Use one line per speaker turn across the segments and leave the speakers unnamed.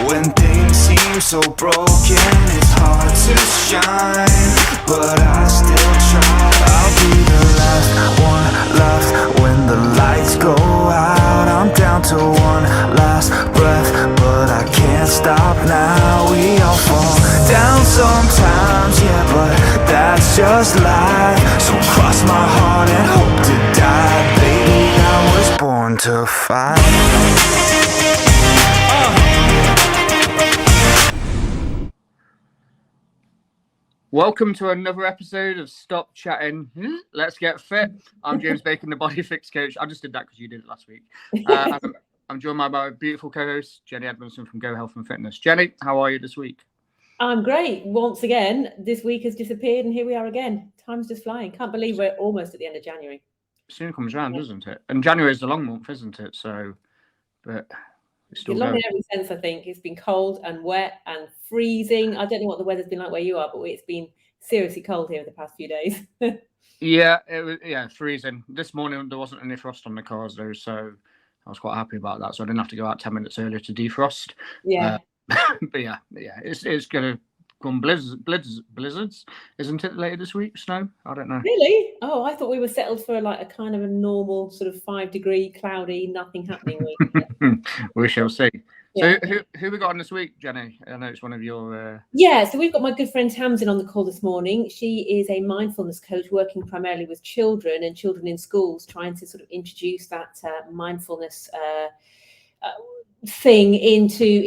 When things seem so broken, it's hard to shine, but I still try. I'll be the last one left when the lights go out. I'm down to one last breath, but I can't stop now. We all fall down sometimes, yeah, but that's just life. So cross my heart and hope to die. Baby, I was born to fight.
Welcome to another episode of Stop Chatting, Let's Get Fit. I'm James Bacon, the Body Fix Coach. I just did that because you did it last week. I'm joined by my beautiful co-host, Jenny Edmondson from Go Health and Fitness. Jenny, how are you this week?
I'm great. Once again, this week has disappeared and here we are again. Time's just flying. Can't believe we're almost at the end of January.
Soon comes round, doesn't it? And January is the long month, isn't it? So, but it's still
long in every sense, I think. It's been cold and wet and freezing. I don't know what the weather's been like where you are, but it's been seriously cold here the past few days.
Yeah, it was freezing. This morning there wasn't any frost on the cars though, so I was quite happy about that. So I didn't have to go out 10 minutes earlier to defrost.
Yeah.
But yeah, it's gonna come blizzards, isn't it, later this week? Snow? I don't know.
Really? Oh, I thought we were settled for like a kind of a normal sort of 5-degree, cloudy, nothing happening week.
We shall see.
Yeah.
So who we got on this week, Jenny? I know it's one of your...
Yeah, so we've got my good friend Tamsin on the call this morning. She is a mindfulness coach working primarily with children and children in schools, trying to sort of introduce that mindfulness thing into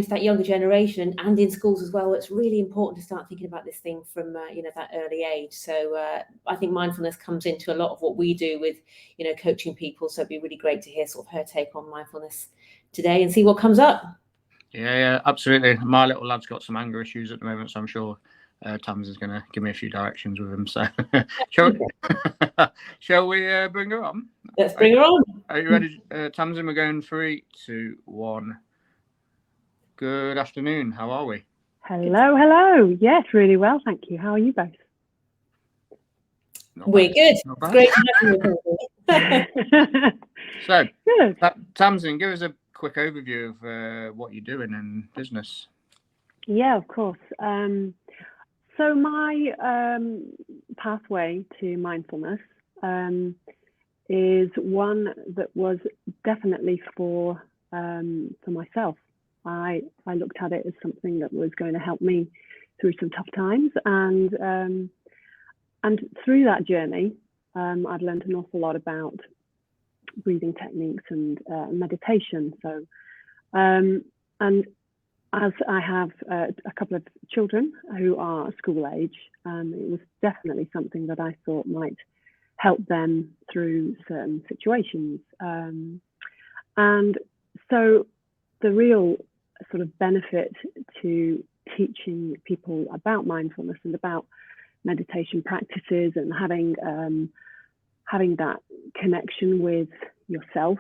that younger generation and in schools as well. It's really important to start thinking about this thing from that early age. So I think mindfulness comes into a lot of what we do with coaching people. So it'd be really great to hear sort of her take on mindfulness today and see what comes up.
Yeah, absolutely. My little lad's got some anger issues at the moment, so I'm sure Tams is going to give me a few directions with him. So shall we bring her on?
Let's bring her on.
Are you ready, Tamsin? We're going 3, 2, 1. Good afternoon. How are we?
Hello. Yes, really well, thank you. How are you both?
We're good. It's great to have you.
So,
good.
Tamsin, give us a quick overview of what you're doing in business.
Yeah, of course. So my pathway to mindfulness is one that was definitely for myself. I looked at it as something that was going to help me through some tough times, and through that journey, I've learned an awful lot about breathing techniques and meditation. So, and as I have a couple of children who are school age, it was definitely something that I thought might help them through certain situations. And so the real sort of benefit to teaching people about mindfulness and about meditation practices and having that connection with yourself,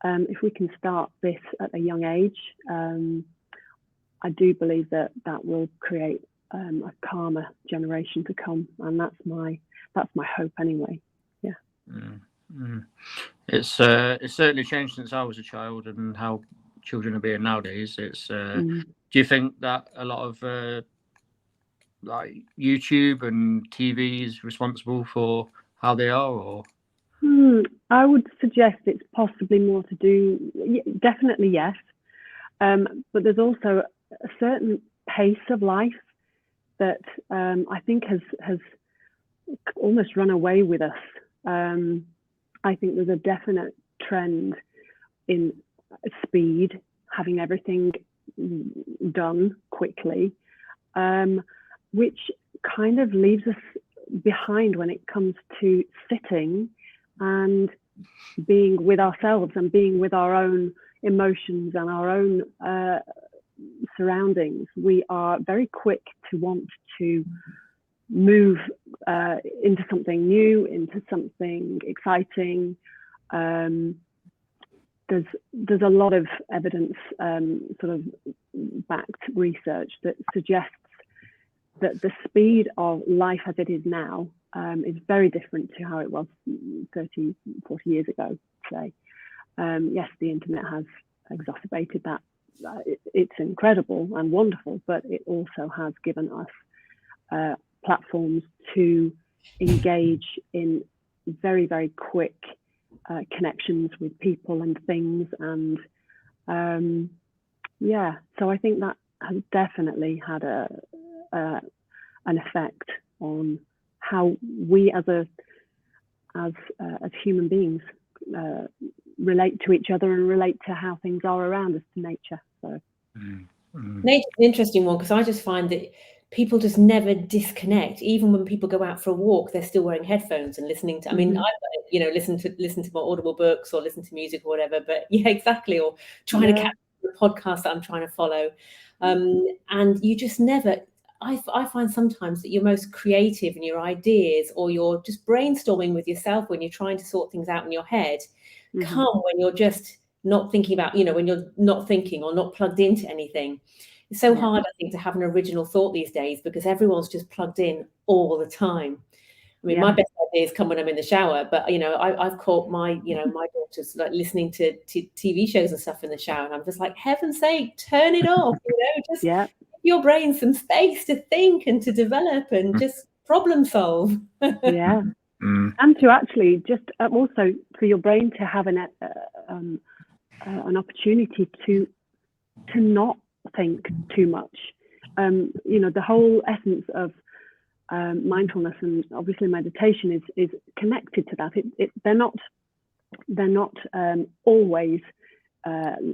if we can start this at a young age, I do believe that will create a calmer generation to come, and that's my hope anyway. Yeah.
It's certainly changed since I was a child and how children are being nowadays. It's do you think that a lot of like YouTube and TV is responsible for how they are, or?
I would suggest it's possibly more to do, definitely yes, but there's also a certain pace of life that I think has almost run away with us. I think there's a definite trend in speed, having everything done quickly, which kind of leaves us behind when it comes to sitting and being with ourselves and being with our own emotions and our own surroundings. We are very quick to want to move into something new, into something exciting. There's a lot of evidence, sort of backed research that suggests that the speed of life as it is now is very different to how it was 30, 40 years ago, say. Yes, the internet has exacerbated that it's incredible and wonderful, but it also has given us platforms to engage in very, very quick connections with people and things. And so I think that has definitely had an effect on how we as human beings relate to each other and relate to how things are around us, to nature. So
nature's an interesting one, because I just find that people just never disconnect. Even when people go out for a walk, they're still wearing headphones and listening to, I mean, I listen to my Audible books or listen to music or whatever, but exactly, or trying to catch the podcast that I'm trying to follow. And you just never, I find sometimes that you're most creative in your ideas, or you're just brainstorming with yourself when you're trying to sort things out in your head, come when you're just not thinking about, when you're not thinking or not plugged into anything. It's so hard, I think, to have an original thought these days, because everyone's just plugged in all the time. I mean, my best ideas come when I'm in the shower, but I've caught my my daughters like listening to TV shows and stuff in the shower, and I'm just like, heaven's sake, turn it off, just give your brain some space to think and to develop and just problem solve.
And to actually just also for your brain to have an opportunity to not think too much. The whole essence of mindfulness and obviously meditation is connected to that. They're not always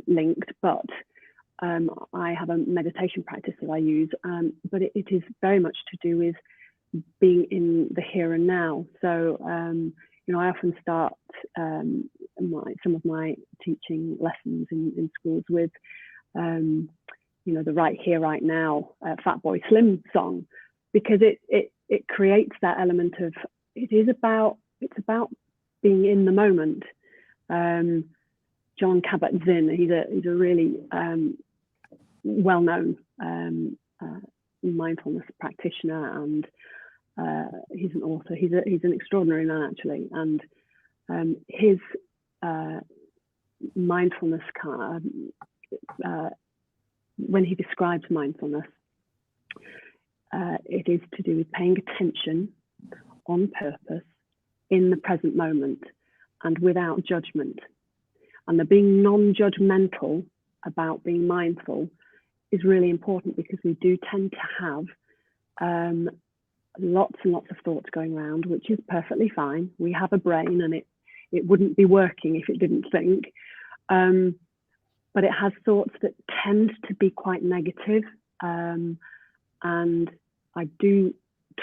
linked, but I have a meditation practice that I use, but it is very much to do with being in the here and now. So I often start some of my teaching lessons in schools with the Right Here, Right Now Fatboy Slim song, because it creates that element of it's about being in the moment. John Kabat-Zinn, he's a really well-known mindfulness practitioner, and he's an author. He's an extraordinary man, actually, and his mindfulness when he describes mindfulness, it is to do with paying attention on purpose in the present moment and without judgment. And the being non-judgmental about being mindful is really important, because we do tend to have lots and lots of thoughts going around, which is perfectly fine. We have a brain, and it wouldn't be working if it didn't think. But it has thoughts that tend to be quite negative. And I do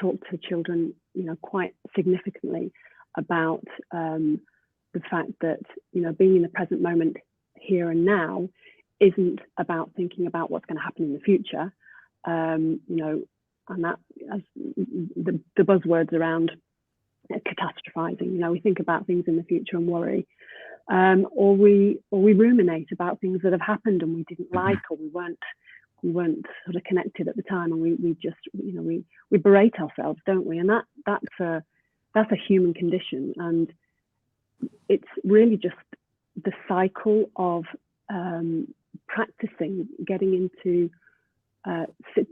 talk to children, quite significantly about the fact that, being in the present moment, here and now, isn't about thinking about what's going to happen in the future. And that, as the buzzwords around catastrophizing, we think about things in the future and worry. Or we ruminate about things that have happened and we didn't like, or we weren't sort of connected at the time, and we just we berate ourselves, don't we? And that's a human condition, and it's really just the cycle of practicing, getting into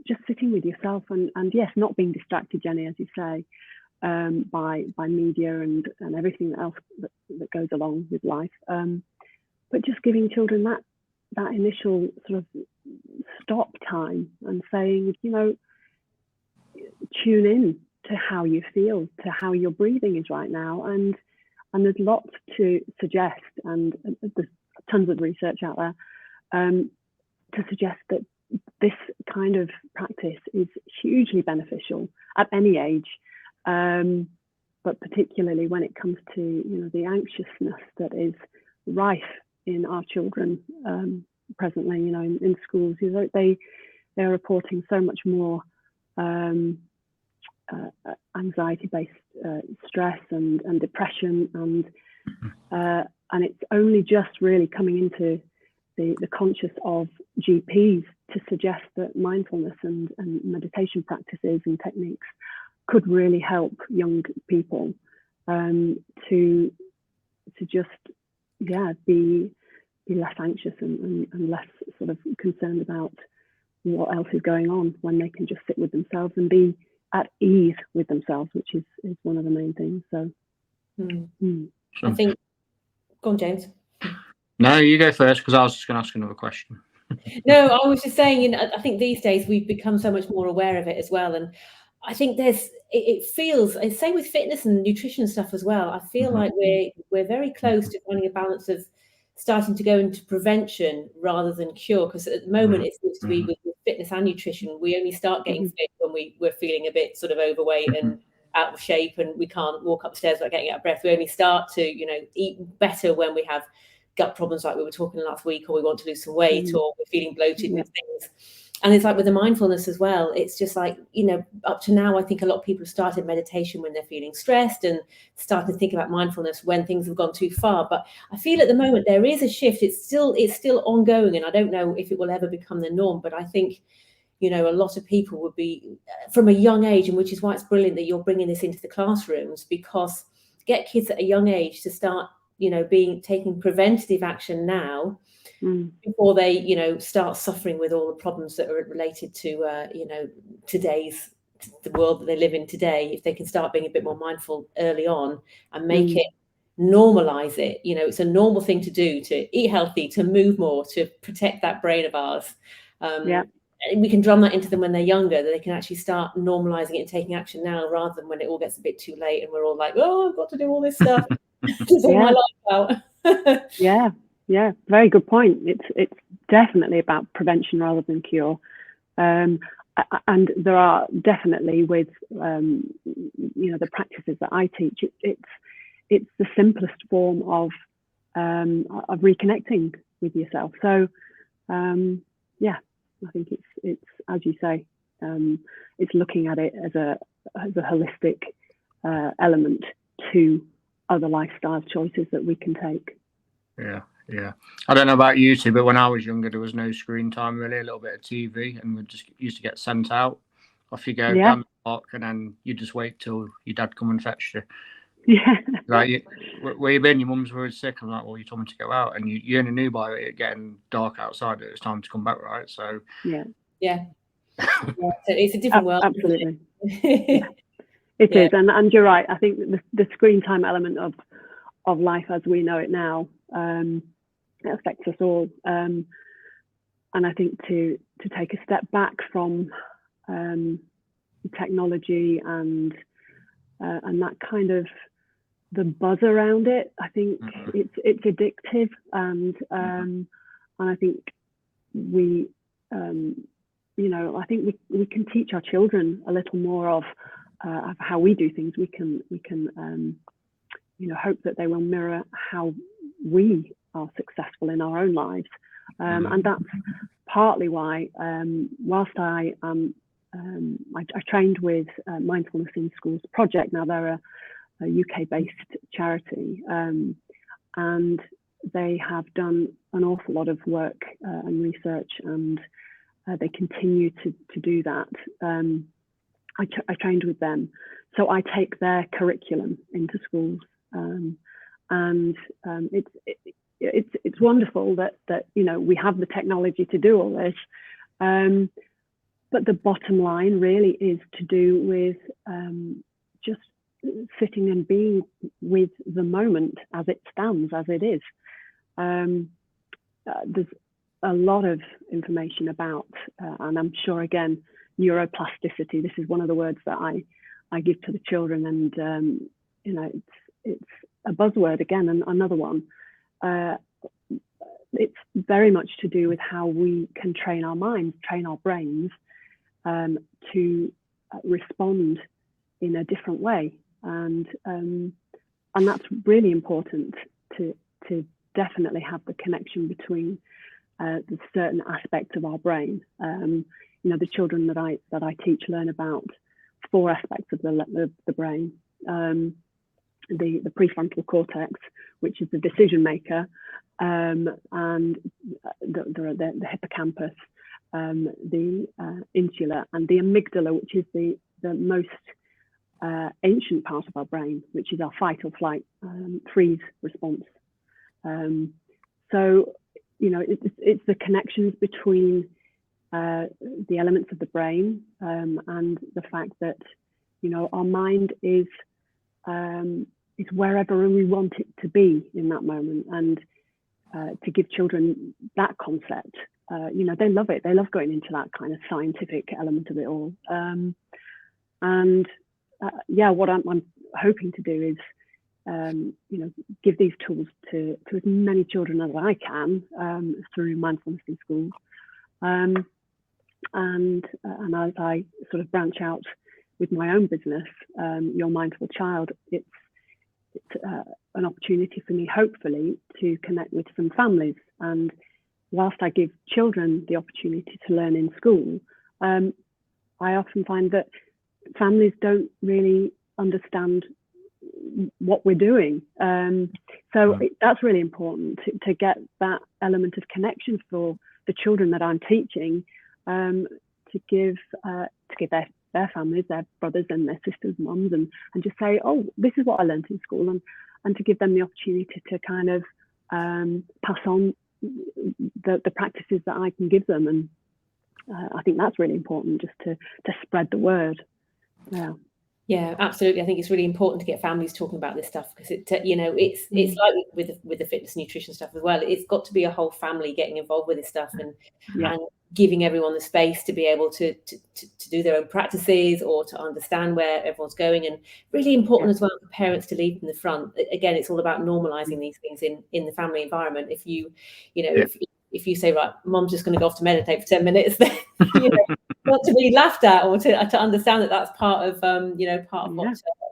just sitting with yourself, and yes, not being distracted, Jenny, as you say, by media and everything else that goes along with life, but just giving children that initial sort of stop time and saying, tune in to how you feel, to how your breathing is right now, and there's lots to suggest, and there's tons of research out there to suggest that this kind of practice is hugely beneficial at any age. But particularly when it comes to the anxiousness that is rife in our children presently, in schools, they're reporting so much more anxiety-based stress and depression, and it's only just really coming into the conscious of GPs to suggest that mindfulness and meditation practices and techniques could really help young people to just be be less anxious and less sort of concerned about what else is going on, when they can just sit with themselves and be at ease with themselves, which is one of the main things. So
I think, go on, James.
No, you go first, because I was just going to ask another question.
No, I was just saying, I think these days we've become so much more aware of it as well. And I think it feels, same with fitness and nutrition stuff as well. I feel like we're very close to finding a balance of starting to go into prevention rather than cure. Because at the moment it seems to be with fitness and nutrition, we only start getting fit when we're feeling a bit sort of overweight and out of shape, and we can't walk upstairs without getting out of breath. We only start to, eat better when we have gut problems like we were talking last week, or we want to lose some weight, or we're feeling bloated with things. And it's like with the mindfulness as well, it's just like, up to now, I think a lot of people have started meditation when they're feeling stressed and started to think about mindfulness when things have gone too far. But I feel at the moment there is a shift. It's still ongoing, and I don't know if it will ever become the norm, but I think, a lot of people would be from a young age, and which is why it's brilliant that you're bringing this into the classrooms, because to get kids at a young age to start taking preventative action now before they, start suffering with all the problems that are related to, today's, the world that they live in today. If they can start being a bit more mindful early on and make it, normalize it, it's a normal thing to do, to eat healthy, to move more, to protect that brain of ours. We can drum that into them when they're younger, that they can actually start normalizing it and taking action now, rather than when it all gets a bit too late and we're all like, oh, I've got to do all this stuff. Sort my life out.
Yeah, very good point. It's definitely about prevention rather than cure, and there are definitely with the practices that I teach. It's the simplest form of reconnecting with yourself. So I think it's as you say, it's looking at it as a holistic element to other lifestyle choices that we can take.
Yeah. I don't know about you two, but when I was younger, there was no screen time really, a little bit of TV, and we just used to get sent out. Off you go down the park, and then you just wait till your dad come and fetch you.
Yeah.
Like, where you been? Your mum's worried sick. I'm like, well, you told me to go out, and you only knew by it getting dark outside that it's time to come back, right? So
yeah. So it's a different world.
Absolutely. It is, and you're right. I think the screen time element of life as we know it now, it affects us all. And I think to take a step back from technology and that kind of the buzz around it, I think it's addictive, and I think we I think we can teach our children a little more of how we do things. We can hope that they will mirror how we are successful in our own lives, and that's partly why whilst I trained with Mindfulness in Schools project. Now they're a UK-based charity, and they have done an awful lot of work and research, and they continue to do that. I trained with them, so I take their curriculum into schools, and it's wonderful that we have the technology to do all this, but the bottom line really is to do with just sitting and being with the moment as it stands, as it is. There's a lot of information about, and I'm sure again, neuroplasticity. This is one of the words that I give to the children, and it's a buzzword again, and another one. It's very much to do with how we can train our minds, train our brains to respond in a different way, and that's really important to definitely have the connection between the certain aspects of our brain. The children that I teach learn about 4 aspects of the brain. The prefrontal cortex, which is the decision maker, and the hippocampus, the insula, and the amygdala, which is the most ancient part of our brain, which is our fight or flight, freeze response. So it's the connections between the elements of the brain, and the fact that our mind is wherever we want it to be in that moment, and to give children that concept, they love it. They love going into that kind of scientific element of it all. What I'm hoping to do is give these tools to as many children as I can through mindfulness in schools, and as I sort of branch out with my own business, Your Mindful Child, it's an opportunity for me, hopefully, to connect with some families. And whilst I give children the opportunity to learn in school, I often find that families don't really understand what we're doing. That's really important to get that element of connection for the children that I'm teaching, to give their families, their brothers and their sisters, mums, and just say, oh, this is what I learned in school, and to give them the opportunity to kind of pass on the practices that I can give them. And I think that's really important, just to spread the word.
Yeah, absolutely. I think it's really important to get families talking about this stuff, because it's like with the fitness nutrition stuff as well. It's got to be a whole family getting involved with this stuff, and giving everyone the space to be able to do their own practices, or to understand where everyone's going. And really important as well for parents to lead in the front. Again, it's all about normalizing these things in the family environment. If if you say, right, mom's just going to go off to meditate for 10 minutes, then not to be laughed at, or to understand that that's part of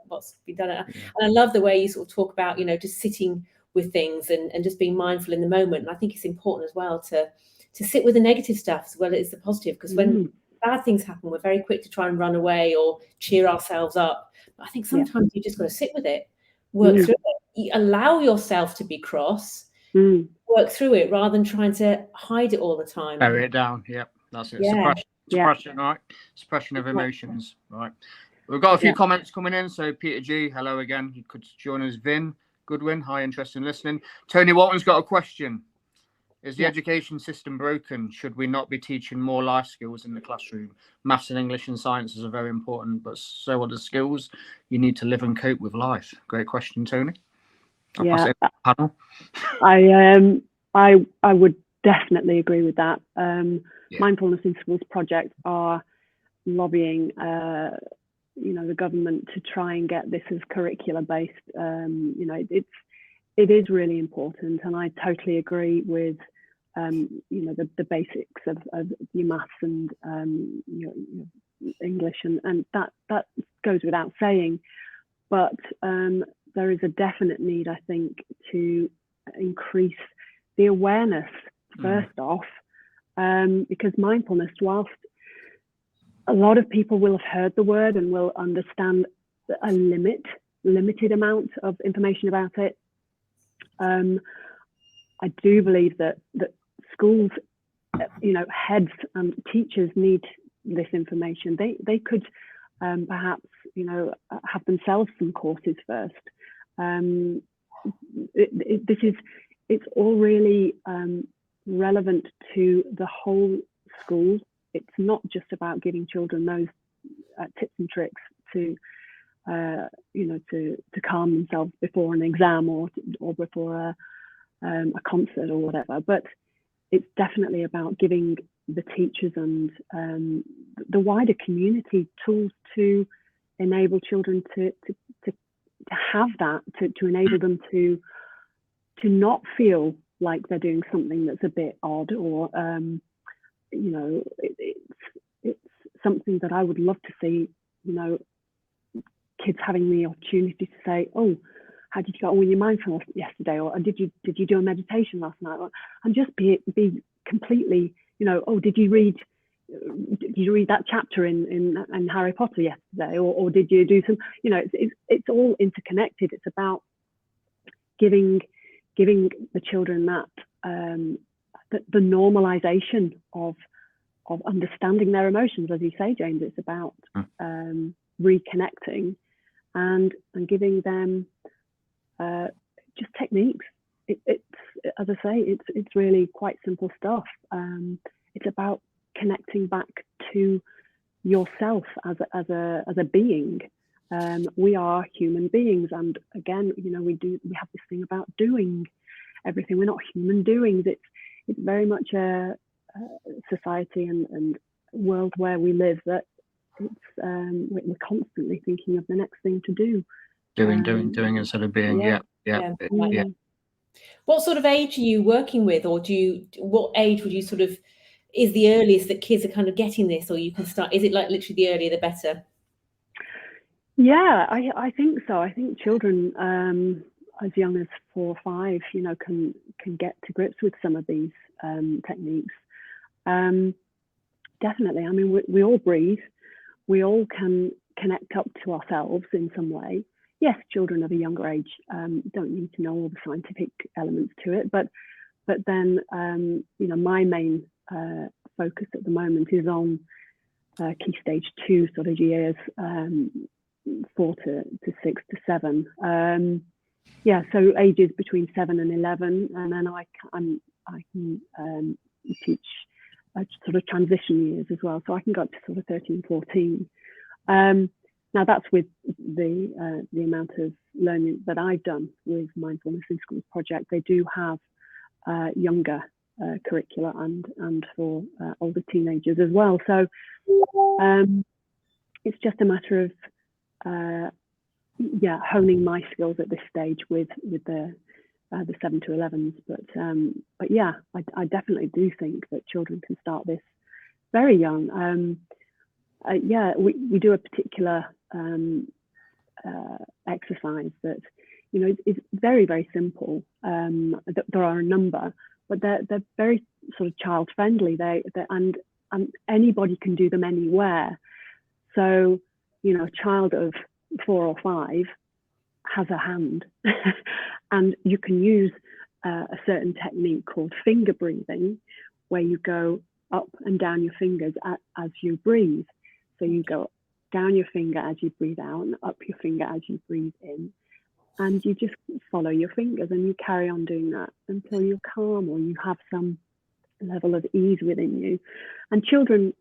what's been done. And I love the way you sort of talk about just sitting with things and just being mindful in the moment. And I think it's important as well to sit with the negative stuff as well as the positive, because when bad things happen, we're very quick to try and run away or cheer ourselves up. But I think sometimes you just got to sit with it, work through it, you allow yourself to be cross, work through it, rather than trying to hide it all the time.
Bury it down. Yep, that's it. Suppression, right? Suppression of emotions, right? We've got a few comments coming in. So Peter G, hello again. You could join us. Vin Goodwin, hi, interested in listening. Tony Walton's got a question. Is the education system broken? Should we not be teaching more life skills in the classroom? Maths and English and sciences are very important, but so are the skills you need to live and cope with life. Great question, Tony. Panel.
I would definitely agree with that. Mindfulness in Schools projects are lobbying the government to try and get this as curricular based. It is really important, and I totally agree with the basics of your maths and your English, and that goes without saying. But there is a definite need, I think, to increase the awareness first off, because mindfulness, whilst a lot of people will have heard the word and will understand a limited amount of information about it, I do believe that schools, heads and teachers need this information. They could perhaps, have themselves some courses first. It's all really relevant to the whole school. It's not just about giving children those tips and tricks to calm themselves before an exam or before a concert or whatever, but it's definitely about giving the teachers and the wider community tools to enable children to have that, to enable them to not feel like they're doing something that's a bit odd, or it's something that I would love to see, kids having the opportunity to say, oh, how did you get on with your mindfulness yesterday, or did you do a meditation last night, and just be completely, oh, did you read that chapter in Harry Potter yesterday, or did you do some, it's all interconnected. It's about giving the children that the normalization of understanding their emotions, as you say, James. It's about reconnecting and giving them just techniques. it's, as I say, it's really quite simple stuff. It's about connecting back to yourself as a being. We are human beings, and again, we have this thing about doing everything. We're not human doings. It's very much a society and world where we live that we're constantly thinking of the next thing to do.
Doing instead of being. Yeah.
What sort of age are you working with, or what age would you sort of is the earliest that kids are kind of getting this, or you can start? Is it like literally the earlier the better?
Yeah, I think so. I think children as young as 4 or 5, can get to grips with some of these techniques. Definitely. I mean, we all breathe. We all can connect up to ourselves in some way. Yes, children of a younger age don't need to know all the scientific elements to it, but then my main focus at the moment is on key stage 2 sort of years, 4 to 6 to 7. So ages between 7 and 11, and then I can teach sort of transition years as well, so I can go up to sort of 13, 14. Now that's with the amount of learning that I've done with Mindfulness in Schools project. They do have younger curricula and for older teenagers as well. So it's just a matter of honing my skills at this stage with the 7 to 11s. But yeah, I definitely do think that children can start this very young. We do a particular exercise that is very, very simple. There are a number, but they're very sort of child friendly. And anybody can do them anywhere. So a child of 4 or 5 has a hand, and you can use a certain technique called finger breathing, where you go up and down your fingers as you breathe. So you go down your finger as you breathe out and up your finger as you breathe in. And you just follow your fingers and you carry on doing that until you're calm or you have some level of ease within you. And children,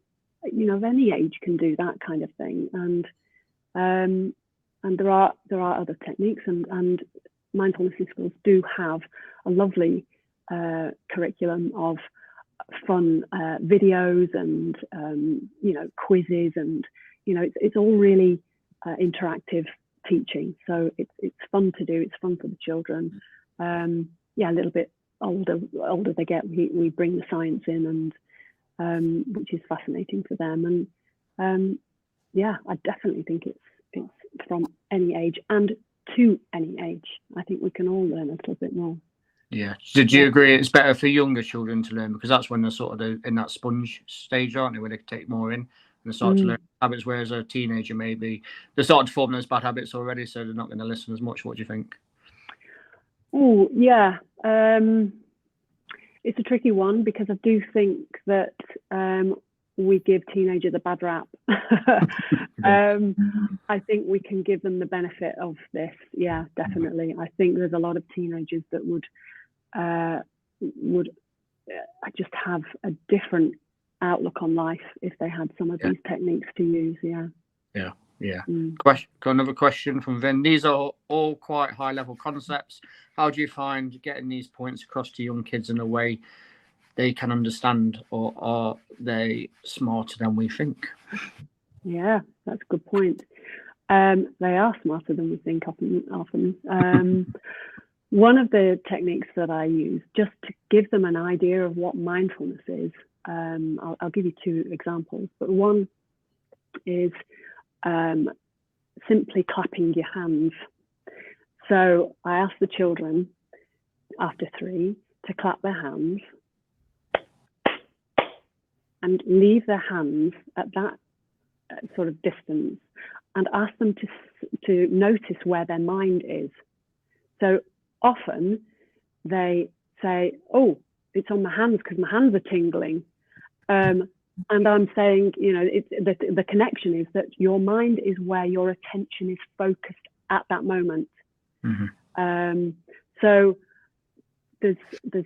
of any age can do that kind of thing. And there are other techniques, and Mindfulness in Schools do have a lovely curriculum of fun videos and quizzes, and it's all really interactive teaching, so it's fun to do. It's fun for the children. A little bit older they get, we bring the science in, and which is fascinating for them. And I definitely think it's from any age and to any age. I think we can all learn a little bit more.
Yeah. Did you agree it's better for younger children to learn, because that's when they're sort of in that sponge stage, aren't they, where they take more in and they start to learn habits, whereas a teenager maybe they start to form those bad habits already, so they're not going to listen as much. What do you think?
Oh yeah, it's a tricky one, because I do think that we give teenagers a bad rap. I think we can give them the benefit of this. Yeah, definitely. I think there's a lot of teenagers that would just have a different outlook on life if they had some of these techniques to use.
Yeah. Got another question from Vin. These are all quite high level concepts. How do you find getting these points across to young kids in a way they can understand, or are they smarter than we think? Yeah,
that's a good point. They are smarter than we think often. One of the techniques that I use just to give them an idea of what mindfulness is, I'll give you 2 examples, but one is simply clapping your hands. So I ask the children after 3 to clap their hands and leave their hands at that sort of distance, and ask them to notice where their mind is. So often they say, "Oh, it's on my hands because my hands are tingling," and I'm saying, the connection is that your mind is where your attention is focused at that moment. So there's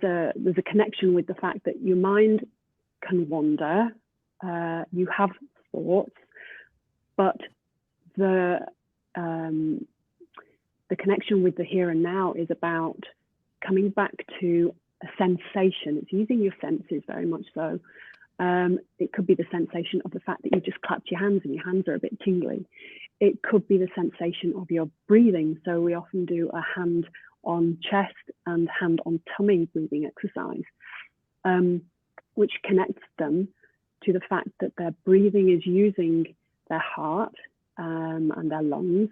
a connection with the fact that your mind can wander, you have thoughts, but the connection with the here and now is about coming back to a sensation. It's using your senses very much so. It could be the sensation of the fact that you just clapped your hands and your hands are a bit tingly. It could be the sensation of your breathing. So we often do a hand on chest and hand on tummy breathing exercise, which connects them to the fact that their breathing is using their heart and their lungs,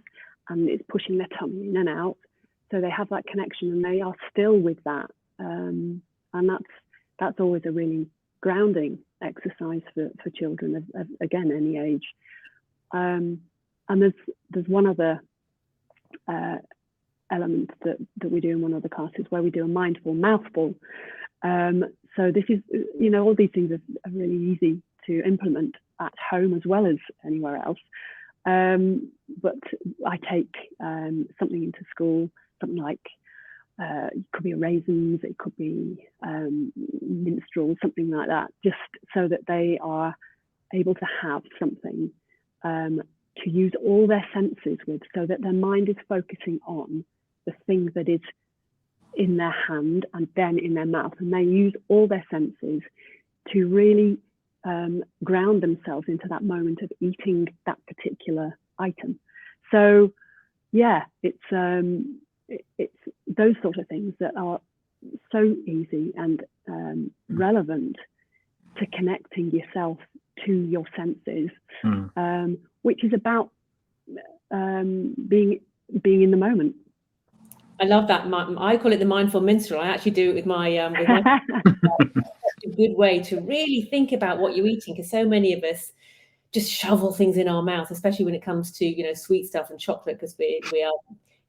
and it's pushing their tummy in and out. So they have that connection and they are still with that. And that's always a really grounding exercise for children of again, any age. And there's one other element that we do in one of the classes where we do a mindful mouthful. So this is, all these things are really easy to implement at home as well as anywhere else. But I take something into school, something like it could be raisins, it could be minstrel, something like that, just so that they are able to have something to use all their senses with, so that their mind is focusing on the thing that is in their hand and then in their mouth, and they use all their senses to really ground themselves into that moment of eating that particular item. So yeah, it's those sort of things that are so easy and relevant to connecting yourself to your senses, which is about being in the moment.
I love that. I call it the mindful minstrel. I actually do it with my a good way to really think about what you're eating, because so many of us just shovel things in our mouth, especially when it comes to sweet stuff and chocolate, because we are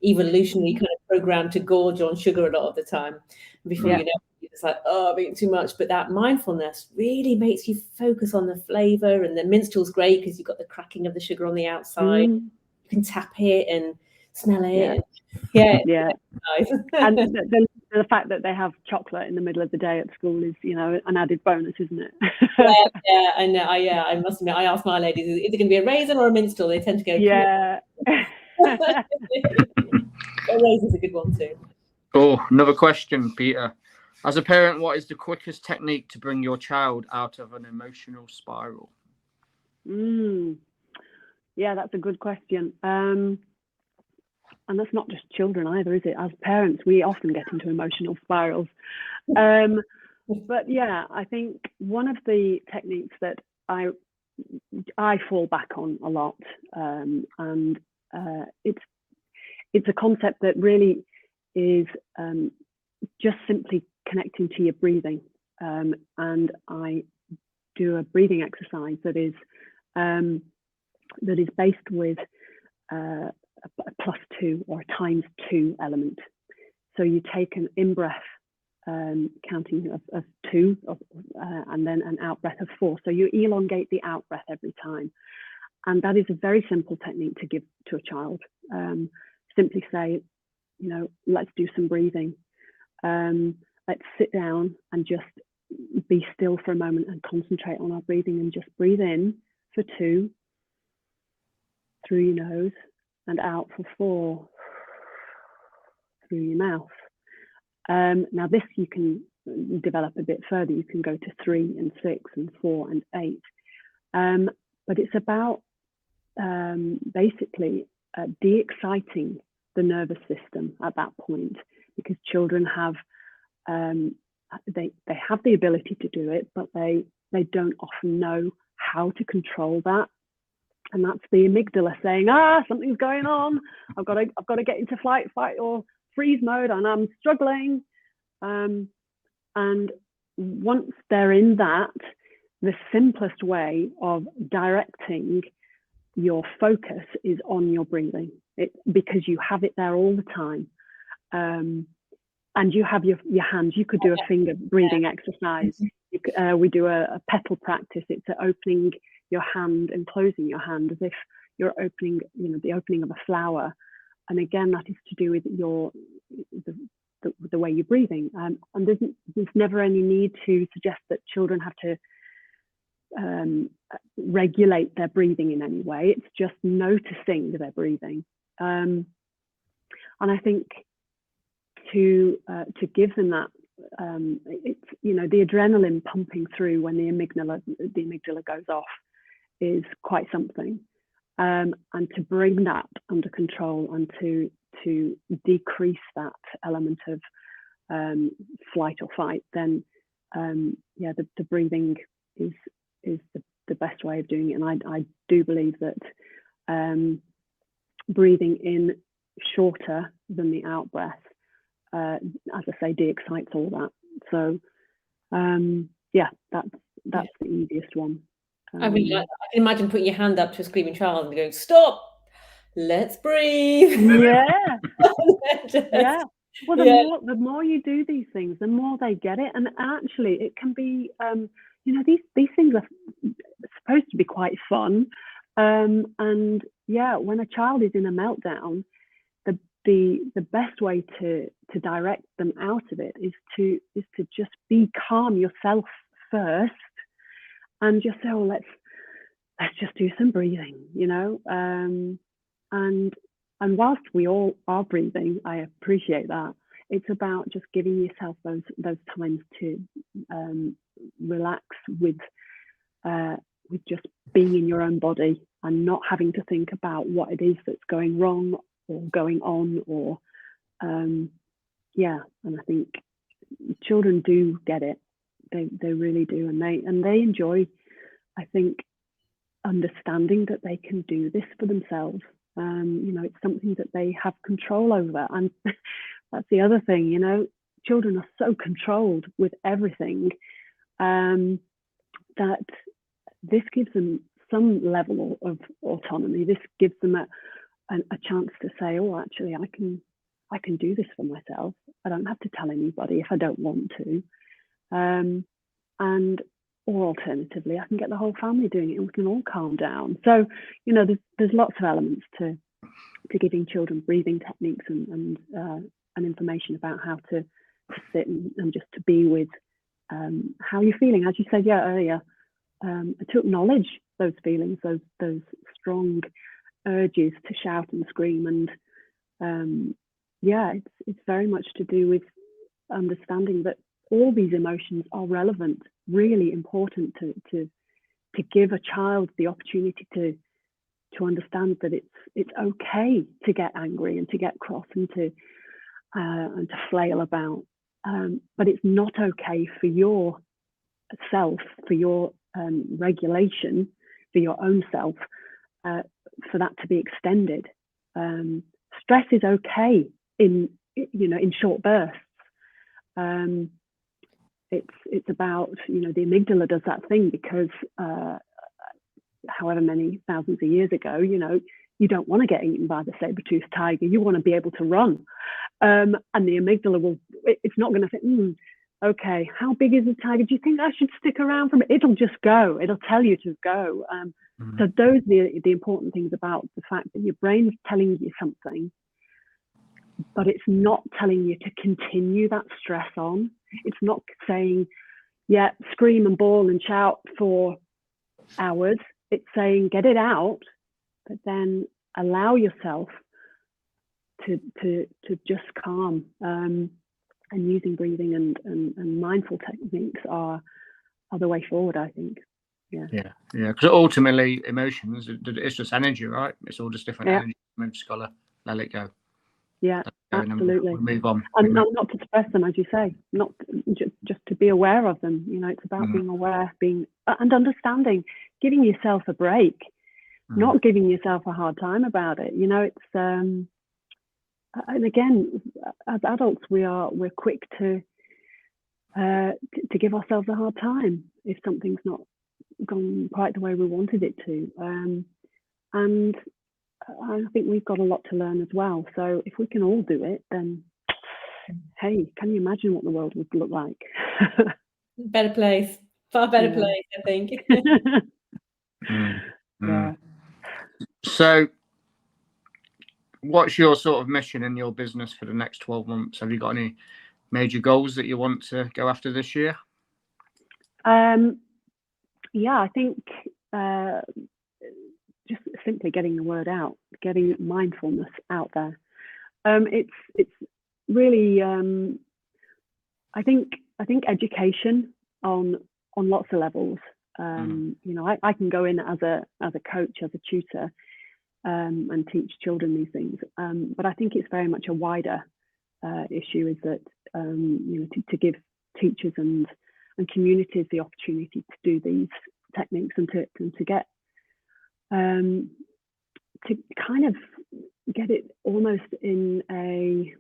evolutionarily kind of programmed to gorge on sugar a lot of the time. Before you know, it's like, oh, I'm eating too much. But that mindfulness really makes you focus on the flavour, and the minstrel's great because you've got the cracking of the sugar on the outside. You can tap it and smell it. Nice.
And the fact that they have chocolate in the middle of the day at school is, an added bonus, isn't it?
yeah, I know. I must admit, I ask my ladies, is it going to be a raisin or a minstrel? They tend to go,
yeah.
A raisin's a good one too.
Oh, another question, Peter. As a parent, what is the quickest technique to bring your child out of an emotional spiral?
Yeah, that's a good question. And that's not just children either, is it? As parents, we often get into emotional spirals. But yeah, I think one of the techniques that I fall back on a lot, and it's a concept that really is just simply connecting to your breathing. And I do a breathing exercise that is based with a +2 or a ×2 element. So you take an in-breath counting of 2 and then an out-breath of 4. So you elongate the out-breath every time. And that is a very simple technique to give to a child. Simply say, let's do some breathing. Let's sit down and just be still for a moment and concentrate on our breathing, and just breathe in for 2 through your nose and out for 4 through your mouth. Now this you can develop a bit further. You can go to 3 and 6 and 4 and 8. But it's about basically de-exciting the nervous system at that point, because children have they have the ability to do it, but they don't often know how to control that. And that's the amygdala saying, something's going on. I've got to get into flight, fight, or freeze mode, and I'm struggling. And once they're in that, the simplest way of directing your focus is on your breathing, because you have it there all the time. And you have your hands. You could do a finger breathing exercise. We do a petal practice. It's opening your hand and closing your hand as if you're opening, the opening of a flower. And again, that is to do with the way you're breathing. And there's never any need to suggest that children have to regulate their breathing in any way. It's just noticing their breathing. And I think to give them that, it's, you know, the adrenaline pumping through when the amygdala goes off is quite something. And to bring that under control and to decrease that element of flight or fight, then the breathing is the best way of doing it. And I do believe that breathing in shorter than the out breath, as I say, de-excites all that. So that's the easiest one.
I really like that. I can imagine putting your hand up to a screaming child and going, "Stop, let's breathe."
Yeah.
Just,
Yeah. Well, the more you do these things, the more they get it. And actually, it can be, you know, these things are supposed to be quite fun. And yeah, when a child is in a meltdown, the best way to direct them out of it is to just be calm yourself first, and just say, "Oh, let's just do some breathing," you know. And whilst we all are breathing, I appreciate that. It's about just giving yourself those times to relax with just being in your own body and not having to think about what it is that's going wrong or going on, or and I think children do get it. They really do, and they enjoy, I think, understanding that they can do this for themselves. You know, it's something that they have control over, and that's the other thing. You know, children are so controlled with everything that this gives them some level of autonomy. This gives them a chance to say, "Oh, actually, I can do this for myself. I don't have to tell anybody if I don't want to." Or alternatively, I can get the whole family doing it and we can all calm down. So, you know, there's lots of elements to giving children breathing techniques and information about how to sit and just to be with how you're feeling. As you said earlier, to acknowledge those feelings, those strong urges to shout and scream. And it's very much to do with understanding that all these emotions are relevant, really important to give a child the opportunity to understand that it's okay to get angry and to get cross and to flail about, but it's not okay for your self, for your regulation, for your own self, for that to be extended. Stress is okay in short bursts. It's about, you know, the amygdala does that thing because however many thousands of years ago, you know, you don't want to get eaten by the saber-toothed tiger. You want to be able to run. And the amygdala it's not going to think, okay, how big is the tiger? Do you think I should stick around from it? It'll just go. It'll tell you to go. So those are the important things about the fact that your brain is telling you something, but it's not telling you to continue that stress on. It's not saying, yeah, scream and bawl and shout for hours. It's saying, get it out, but then allow yourself to just calm. And using breathing and mindful techniques are the way forward, I think. Yeah.
Because ultimately, emotions, it's just energy, right? It's all just different energy. We've just got to let it go.
Yeah, absolutely.
We'll move on.
And not to suppress them, as you say, not just to be aware of them. You know, it's about being aware, and understanding, giving yourself a break, not giving yourself a hard time about it. You know, it's and again, as adults, we're quick to give ourselves a hard time if something's not gone quite the way we wanted it to. And I think we've got a lot to learn as well. So if we can all do it, then hey, can you imagine what the world would look like?
Better place, far better place, I think.
Yeah.
So What's your sort of mission in your business for the next 12 months? Have you got any major goals that you want to go after this year?
Yeah, I think just simply getting the word out, getting mindfulness out there. It's really I think education on lots of levels. You know, I can go in as a coach, as a tutor, and teach children these things. But I think it's very much a wider issue, is that you know, to give teachers and communities the opportunity to do these techniques and to get to kind of get it almost in a,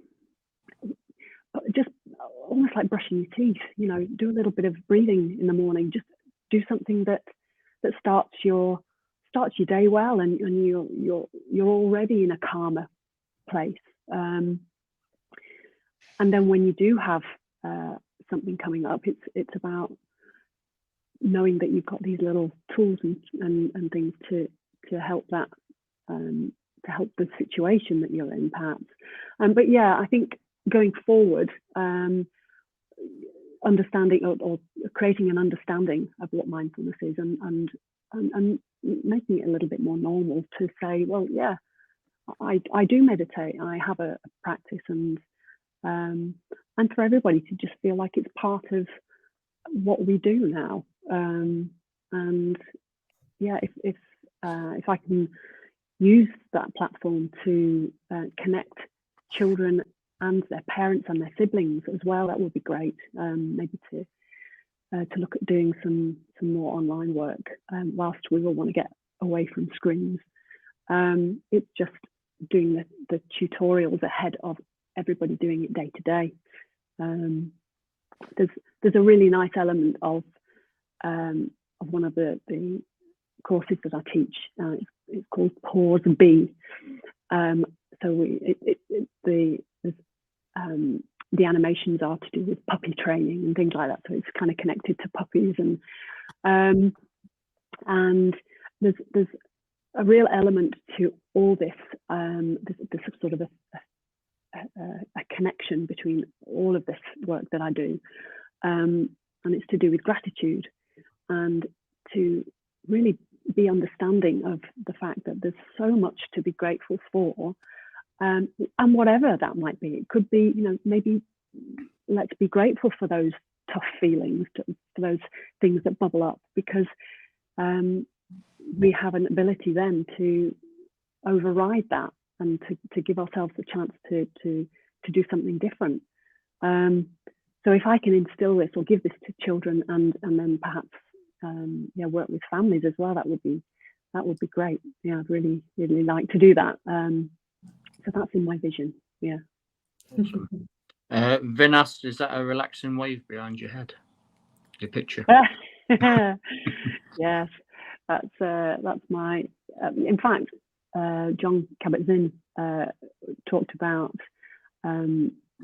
just almost like brushing your teeth, you know, do a little bit of breathing in the morning, just do something that starts your day well, and you're already in a calmer place. And then when you do have something coming up, it's about knowing that you've got these little tools and things to help that, to help the situation that you're in, perhaps. But yeah, I think going forward, understanding or creating an understanding of what mindfulness is, and making it a little bit more normal to say, well, yeah, I do meditate, I have a practice, and for everybody to just feel like it's part of what we do now. And yeah, if I can use that platform to connect children and their parents and their siblings as well, that would be great. Maybe to look at doing some more online work, whilst we all want to get away from screens. It's just doing the tutorials ahead of everybody doing it day to day. There's a really nice element of one of the courses that I teach. It's called Pause and Be. So the animations are to do with puppy training and things like that. So it's kind of connected to puppies, and there's a real element to all this. There's sort of a connection between all of this work that I do, and it's to do with gratitude, and to really be understanding of the fact that there's so much to be grateful for, and whatever that might be. It could be, you know, maybe let's be grateful for those tough feelings, for those things that bubble up, because we have an ability then to override that, and to give ourselves a chance to do something different. So if I can instill this or give this to children, and then perhaps work with families as well, that would be great. Yeah, I'd really like to do that. So that's in my vision. Yeah.
Awesome. Vin asked, is that a relaxing wave behind your head? Your picture?
Yes, that's my. In fact, John Kabat-Zinn talked about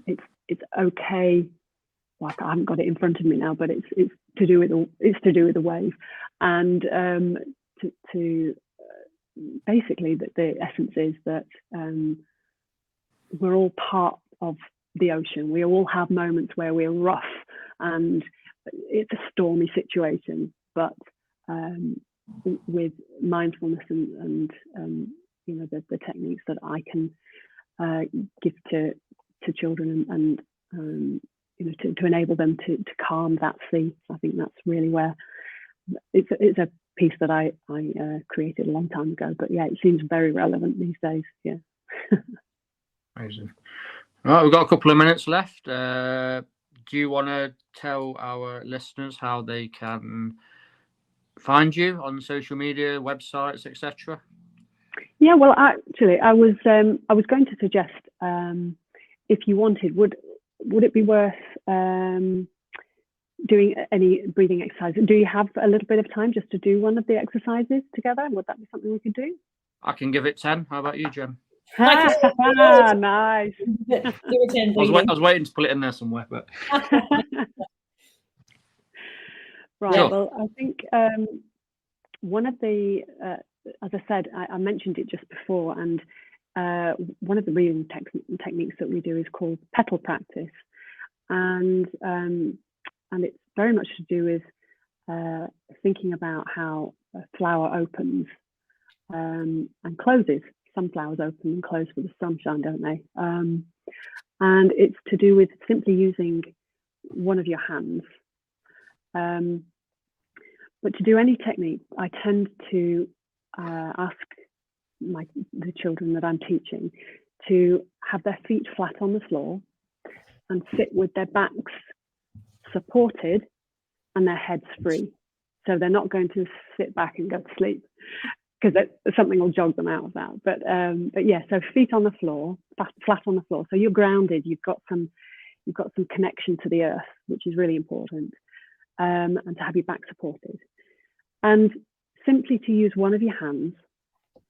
it's okay. Well, I haven't got it in front of me now, but it's to do with the wave, and to basically the essence is that we're all part of the ocean. We all have moments where we're rough and it's a stormy situation, but with mindfulness and you know, the techniques that I can give to children, and you know, to enable them to calm that sea. I think that's really where it's a piece that I created a long time ago, but yeah, it seems very relevant these days. Yeah.
Amazing. All right, we've got a couple of minutes left. Do you want to tell our listeners how they can find you on social media, websites, etc.?
Yeah, well, actually, I was going to suggest, if you wanted, would it be worth doing any breathing exercises? Do you have a little bit of time just to do one of the exercises together? Would that be something we could do?
I can give it 10. How about you, Jem?
Nice.
I was waiting to put it in there somewhere, but
right.
Sure.
Well, I think one of the, as I said, I mentioned it just before, and one of the breathing techniques that we do is called petal practice, and it's very much to do with thinking about how a flower opens and closes. Some flowers open and close with the sunshine, don't they? And it's to do with simply using one of your hands. But to do any technique, I tend to ask the children that I'm teaching to have their feet flat on the floor and sit with their backs supported and their heads free. So they're not going to sit back and go to sleep, because something will jog them out of that. But yeah, so feet on the floor, flat on the floor. So you're grounded. You've got some connection to the earth, which is really important, and to have your back supported. And simply to use one of your hands.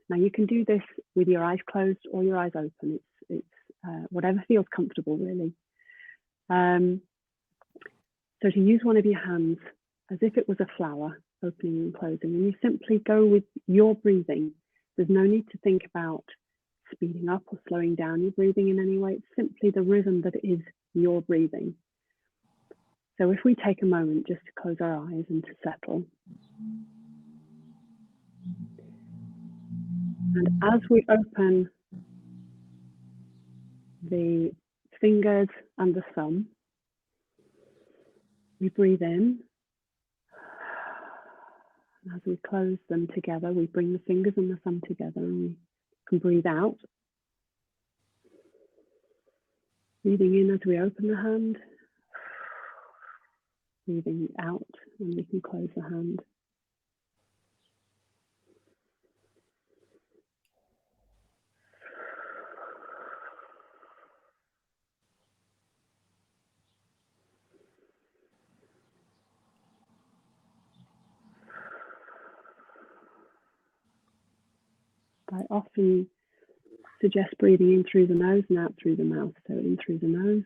Now you can do this with your eyes closed or your eyes open. It's whatever feels comfortable, really. So to use one of your hands as if it was a flower, opening and closing, and you simply go with your breathing. There's no need to think about speeding up or slowing down your breathing in any way. It's simply the rhythm that is your breathing. So if we take a moment just to close our eyes and to settle. And as we open the fingers and the thumb, we breathe in. And as we close them together, we bring the fingers and the thumb together, and we can breathe out. Breathing in as we open the hand. Breathing out, and we can close the hand. I often suggest breathing in through the nose and out through the mouth. So in through the nose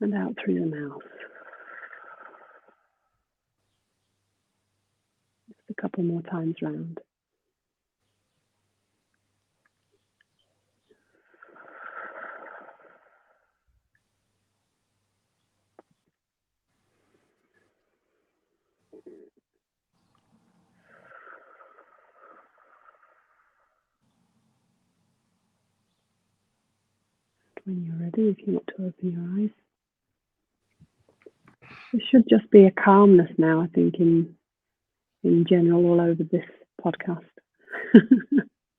and out through the mouth. Just a couple more times round. When you're ready, if you want to open your eyes. There should just be a calmness now, I think, in general all over this podcast.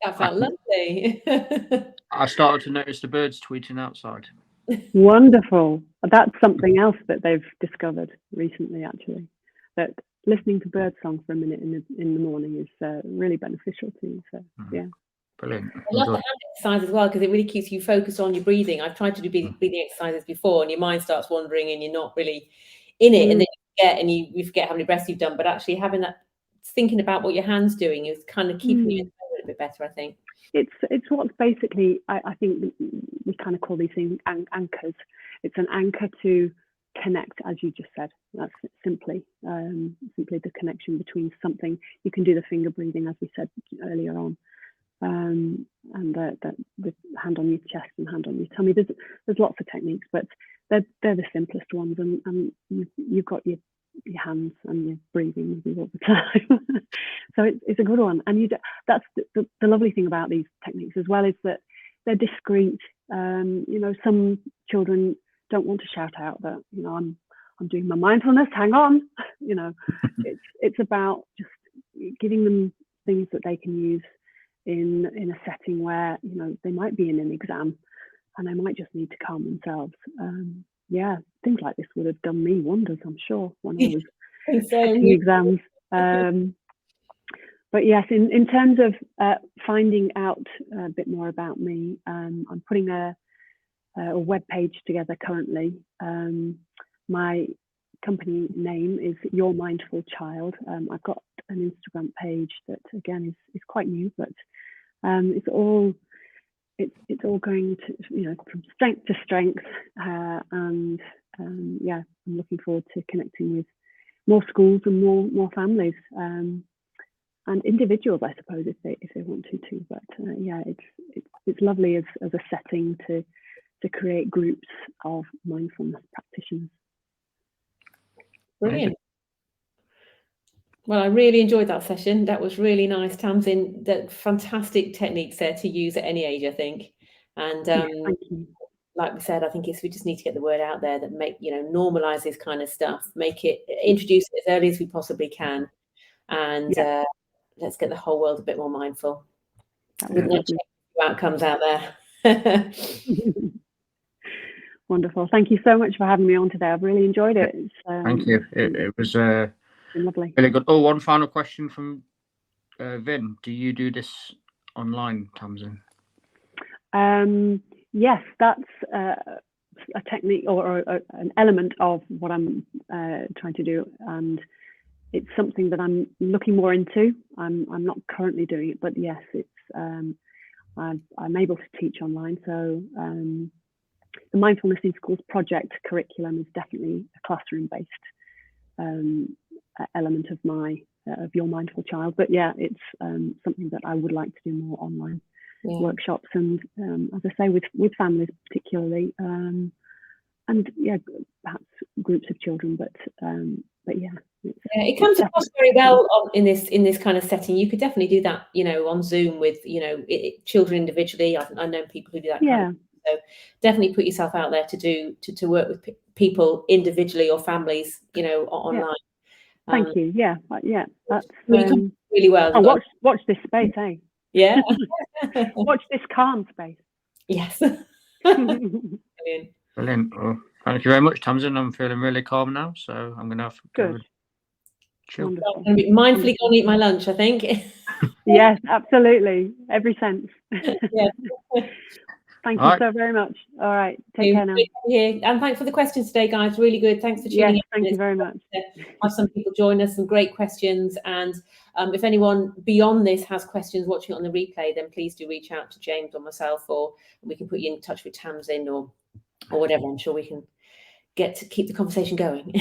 That felt lovely.
I started to notice the birds tweeting outside.
Wonderful. That's something else that they've discovered recently, actually, that listening to bird song for a minute in the morning is really beneficial to you. So yeah.
Brilliant.
I love the hand exercise as well, because it really keeps you focused on your breathing. I've tried to do breathing exercises before, and your mind starts wandering and you're not really in it, and then you forget how many breaths you've done. But actually having that, thinking about what your hand's doing, is kind of keeping you in a little bit better, I think.
It's what's basically, I think we kind of call these things anchors. It's an anchor to connect, as you just said. That's simply the connection between something. You can do the finger breathing, as we said earlier on. And the hand on your chest and hand on your tummy. There's lots of techniques, but they're the simplest ones, and you've got your hands and your breathing with you all the time. So it's a good one, and that's the lovely thing about these techniques as well, is that they're discreet. Some children don't want to shout out that I'm doing my mindfulness. Hang on, it's about just giving them things that they can use in a setting where they might be in an exam and they might just need to calm themselves. Things like this would have done me wonders, I'm sure, when I was taking exams. But yes, in terms of finding out a bit more about me, I'm putting a web page together currently. My company name is Your Mindful Child. I've got an Instagram page that again is quite new, but it's all going to from strength to strength, and I'm looking forward to connecting with more schools and more families, individuals, I suppose, if they want to too. But yeah, it's lovely as a setting to create groups of mindfulness practitioners.
Brilliant. Well, I really enjoyed that session. That was really nice, Tamsin. Fantastic techniques there to use at any age, I think. And
Thank you.
like we said, I think we just need to get the word out there that normalize this kind of stuff, introduce it as early as we possibly can, and let's get the whole world a bit more mindful. With no outcomes out there.
Wonderful. Thank you so much for having me on today. I've really enjoyed it.
Thank you. It was
been lovely.
Really good. Oh, one final question from Vin. Do you do this online, Tamsin?
Yes, that's a technique or an element of what I'm trying to do, and it's something that I'm looking more into. I'm not currently doing it, but yes, it's I'm able to teach online. So the Mindfulness in Schools project curriculum is definitely a classroom-based element of Your Mindful Child. But yeah, it's something that I would like to do more online. Workshops and as I say, with families particularly, and yeah, perhaps groups of children, but yeah,
it comes across very well in this kind of setting. You could definitely do that, on Zoom with children individually. I know people who do that.
Yeah.
So definitely put yourself out there to work with people individually or families, online.
Thank you. Yeah, that's
really well.
Oh, watch this space, eh?
Yeah.
Watch this calm space.
Yes.
Brilliant. Well, thank you very much, Tamsin. I'm feeling really calm now, so I'm going to have to go and chill.
I'm going to be mindfully going to eat my lunch, I think.
Yes, absolutely. Every sense.
Yeah.
Thank you so very much. All right. Take care now.
And thanks for the questions today, guys. Really good. Thanks for tuning in.
Thank you very much.
Have some people join us, some great questions. And if anyone beyond this has questions watching it on the replay, then please do reach out to James or myself, or we can put you in touch with Tamsin or whatever. I'm sure we can keep the conversation going.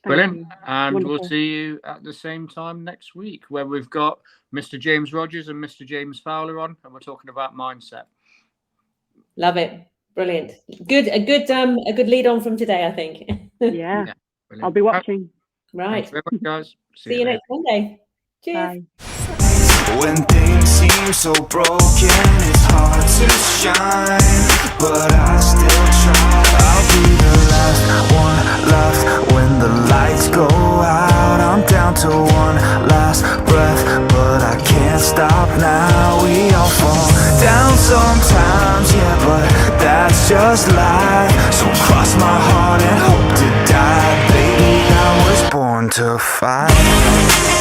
Brilliant. And we'll see you at the same time next week, where we've got Mr. James Rogers and Mr. James Fowler on, and we're talking about mindset.
Love it. Brilliant. Good. A good lead on from today, I think.
Yeah. I'll be watching.
Right.
Thanks very much, guys.
See you next Monday. Cheers.
Bye.
When things seem so broken, it's hard to shine, but I still try. I'll be the last one left when the lights go out. I'm down to one last breath, but I can't stop now. We all fall down sometimes, yeah, but that's just life. So cross my heart and hope to die. Baby, I was born to fight.